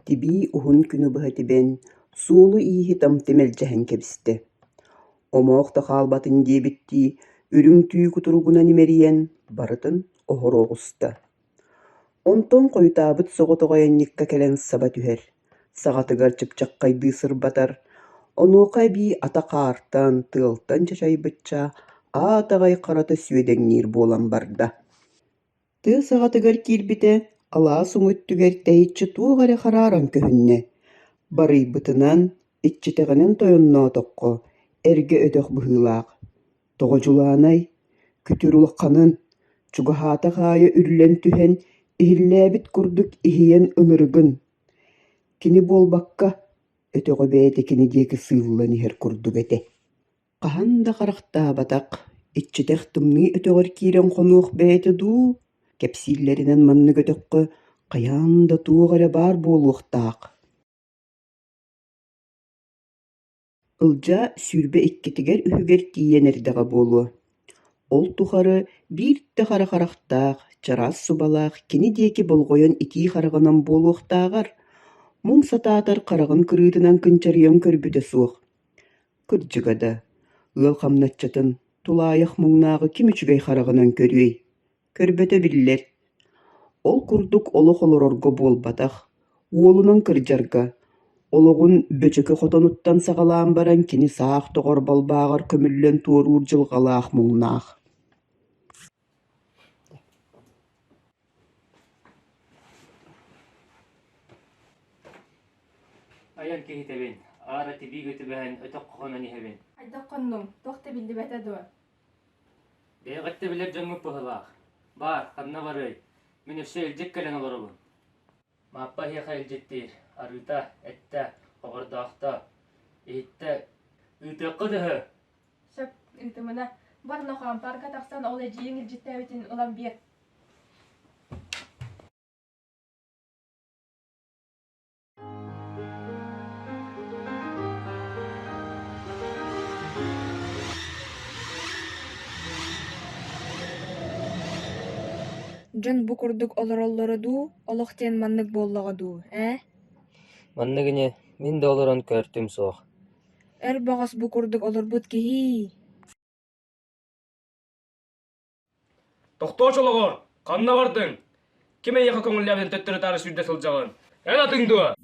Тиби ухун күнү быһатибен суулу ииһи тамтымэлдьэһэн кэбистэ. Омоохта хаалбатын диэбитти үрүҥ-түү кутуругуна нимэриэн барытын оһороҕуста. Онтон хойутаабыт соҕотоҕойонньикка кэлэн саба түһэр, саҕатыгар чыпчаккайдыы сырбатар, онуоха эбии ата хаартан, тыалтан чачайбычча аатаҕай харата сүөдэҥниир буолан барда. Тыа саҕатыгар киирбитэ алаас уҥуттүгэр тэйиччи туох эрэ харааран көһүннэ. Барыйбытынан иччитэҕинэн тойонноотоххо эргэ өтөх быһыылаах. Тоҕочулаанай, күтүр улахханын, чугаһаатах аайа үрлэн түһэн иһиллээбит курдук иһийэн ынырыгын. Кини буолбакка өтөҕө бэйэтэ кини диэки сыыллан иһэр курдук этэ. Хаһан да харахтаабатах, иччитэх тымныы өтөҕөр киирэн хонуох бэйэтэ дуу, кэпсииллэринэн маннык өтөххө хайаан да туох эрэ баар буолуохтаах. Ылдьа сүүрбэ иккитигэр үһүгэр тиийэн эрдэҕэ буолуо. Ол тухары бииртэ хара харахтаах, чараас субалаах кини диэки болҕойон итии хараҕынан буолуохтааҕар, муҥ сатаатар хараҕын кырыытынан кынчарыйан көрбүтэ суох. Кырдьыгада, ыал хамначчатын тулаайах муҥнааҕы ким үчүгэй хараҕынан көрүөй? Көрбөтө биллэр. Ол курдук олох олорорго буолбатах, уолунан кырдьарга, олоҕун бөчөкө хотонуттан саҕалаан баран кини саах тоҕор балбааҕар көмүллэн туоруур дьылҕалаах муҥнаах. Аян киһитебин, аара тибии көтүбэһэн өтөх хонон иһэбин. Айдаққанным, тоқты білді бәті дуа. Бэйэҕэтте билэр дьоҥҥуп быһылаах. Бар, ханна барый. Мен өссө илдьик кэлэн олоробун. Мааппа иһиэхэ илдьиттиир. Арыыта, этtä, оҕордоохто, иһитtä, ыытыахха дыһы. Сөп, ытымына, барна хаан парка тахсан ол эжиин илжиттәбитин улан бир. Дьон бу курдук олороллоро дуу, олохтен маннык буоллаҕа дуу, Манныгыне, мин да олорон көртүм суох. Эр баҕас бу курдук олорбут киһии. Тохтооч олоҕор, ханна бардың. Ким эйэхэ көҥүллээбитин төттөрү таары сүүрдэ сылдьаҕын. Эн атың дуа.